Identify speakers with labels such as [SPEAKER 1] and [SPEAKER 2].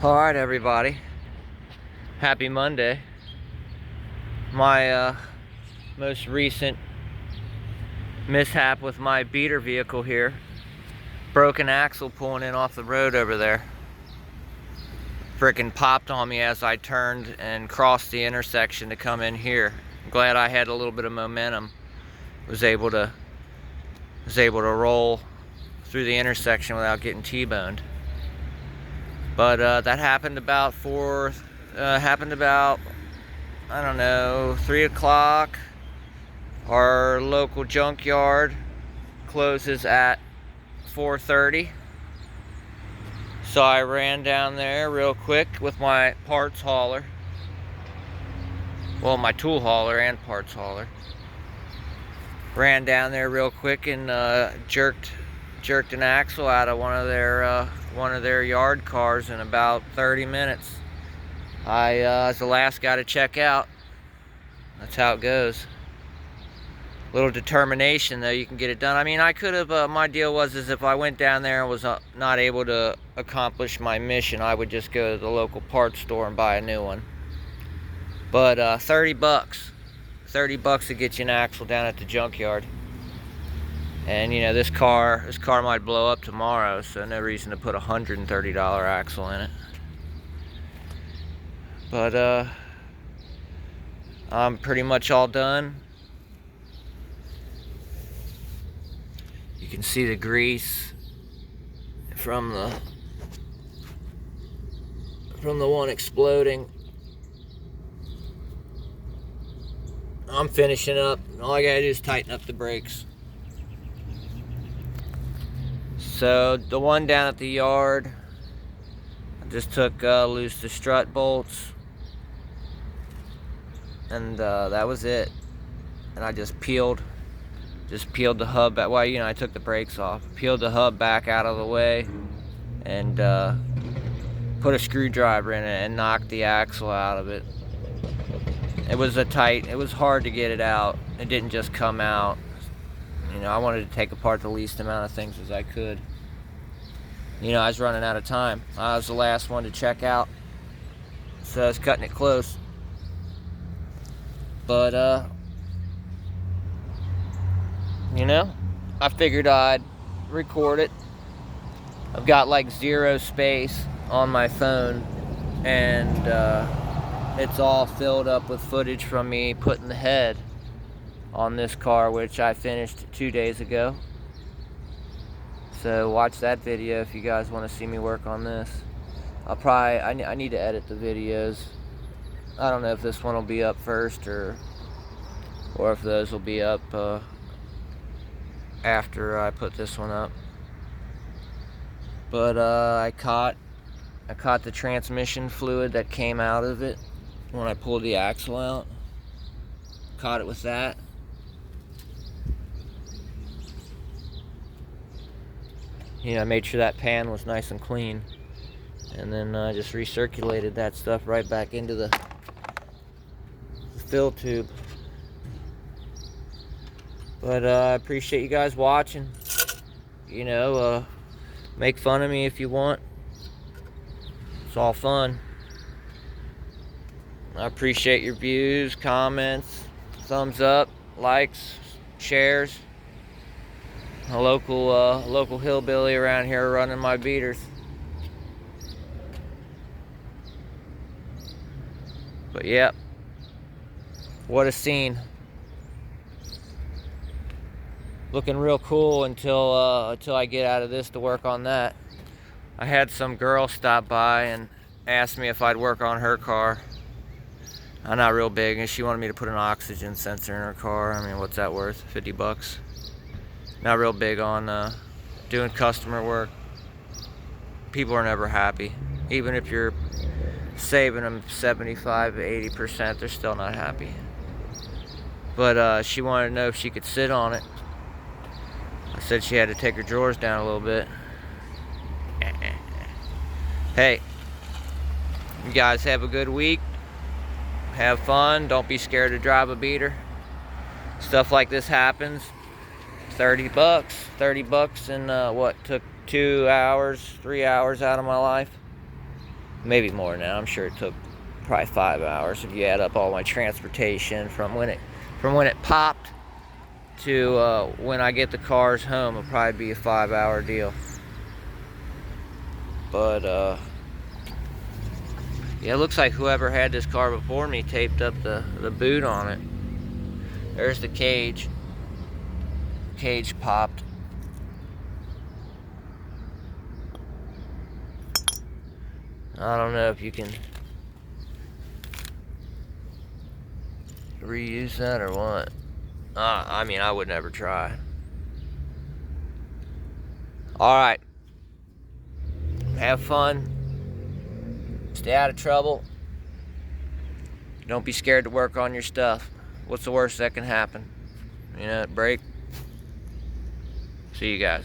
[SPEAKER 1] Alright everybody, happy Monday. My most recent mishap with my beater vehicle here. Broken axle pulling in off the road over there. Frickin' popped on me as I turned and crossed the intersection to come in here. I'm glad I had a little bit of momentum. Was able to roll through the intersection without getting T-boned. But that happened about I don't know, 3 o'clock. Our local junkyard closes at 4:30. So I ran down there real quick with my parts hauler. Well, my tool hauler and parts hauler. Ran down there real quick and jerked an axle out of one of their yard cars in about 30 minutes. I was the last guy to check out. That's how it goes. Little determination, though, you can get it done. I mean, I could have. My deal was if I went down there and was not able to accomplish my mission, I would just go to the local parts store and buy a new one. But $30 to get you an axle down at the junkyard. And you know, this car might blow up tomorrow, so no reason to put a $130 axle in it. But I'm pretty much all done. You can see the grease from the one exploding. I'm finishing up. All I gotta do is tighten up the brakes. So the one down at the yard, I just took loose the strut bolts, and that was it. And I just peeled the hub back. Well, you know, I took the brakes off, peeled the hub back out of the way, and put a screwdriver in it and knocked the axle out of it. It was hard to get it out. It didn't just come out. You know, I wanted to take apart the least amount of things as I could. You know, I was running out of time. I was the last one to check out, so I was cutting it close. But you know, I figured I'd record it. I've got like 0 space on my phone, and it's all filled up with footage from me putting the head on this car, which I finished 2 days ago. So watch that video if you guys want to see me work on this. I need to edit the videos. I don't know if this one will be up first or if those will be up after I put this one up. But I caught the transmission fluid that came out of it when I pulled the axle out. Caught it with that. You know, I made sure that pan was nice and clean, and then I just recirculated that stuff right back into the fill tube. But I appreciate you guys watching. You know, make fun of me if you want. It's all fun. I appreciate your views, comments, thumbs up, likes, shares. A local hillbilly around here running my beaters. But yep, what a scene. Looking real cool until I get out of this to work on that. I had some girl stop by and asked me if I'd work on her car. I'm not real big, and she wanted me to put an oxygen sensor in her car. I mean, what's that worth? $50. Not real big on doing customer work. People are never happy. Even if you're saving them 75 to 80%, they're still not happy. But she wanted to know if she could sit on it. I said she had to take her drawers down a little bit. Hey, you guys have a good week. Have fun. Don't be scared to drive a beater. Stuff like this happens. $30 and what, took 2 hours, 3 hours out of my life. maybe more than that. I'm sure it took probably 5 hours if you add up all my transportation from when it popped to when I get the cars home. It'll probably be a 5-hour deal. But yeah, it looks like whoever had this car before me taped up the boot on it. There's the cage. Cage popped. I don't know if you can reuse that or what. I mean, I would never try. Alright. Have fun. Stay out of trouble. Don't be scared to work on your stuff. What's the worst that can happen? You know, break. See you guys.